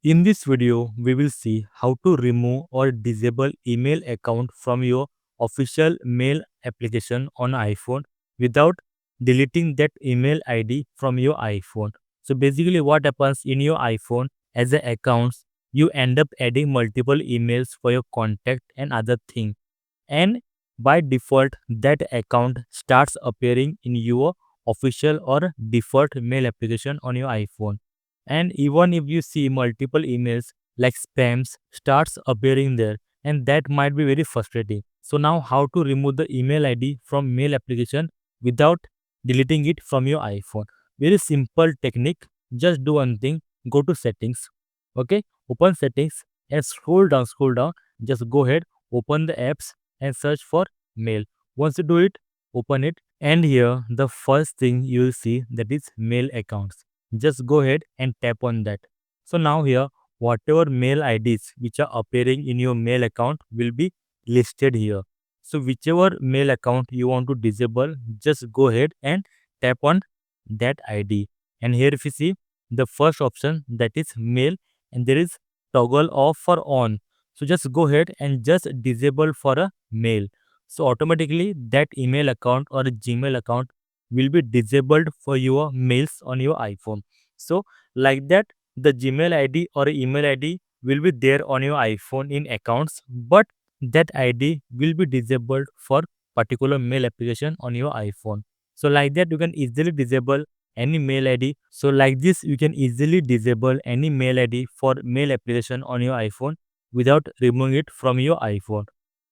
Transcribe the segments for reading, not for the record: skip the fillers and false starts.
In this video, we will see how to remove or disable email account from your official mail application on iPhone without deleting that email ID from your iPhone. So basically what happens in your iPhone as a accounts, you end up adding multiple emails for your contact and other thing. And by default, that account starts appearing in your official or default mail application on your iPhone. And even if you see multiple emails like spams starts appearing there, and that might be very frustrating. So now how to remove the email ID from mail application without deleting it from your iPhone? Very simple technique. Just do one thing, go to settings. Okay, open settings and scroll down, just go ahead, open the apps and search for mail. Once you do it, open it, and here the first thing you will see, that is mail accounts. Just go ahead and tap on that. So now here, whatever mail IDs which are appearing in your mail account will be listed here. So whichever mail account you want to disable, just go ahead and tap on that ID. And here if you see the first option, that is mail, and there is toggle off or on. So just go ahead and just disable for a mail. So automatically that email account or a Gmail account will be disabled for your mails on your iPhone. So like that, the Gmail ID or email ID will be there on your iPhone in accounts, but that ID will be disabled for particular mail application on your iPhone. So like that, you can easily disable any mail ID. So like this, you can easily disable any mail ID for mail application on your iPhone without removing it from your iPhone.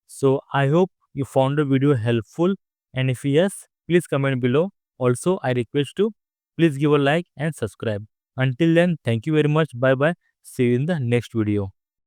So I hope you found the video helpful, and if yes, please comment below. Also, I request to please give a like and subscribe. Until then, thank you very much. Bye bye. See you in the next video.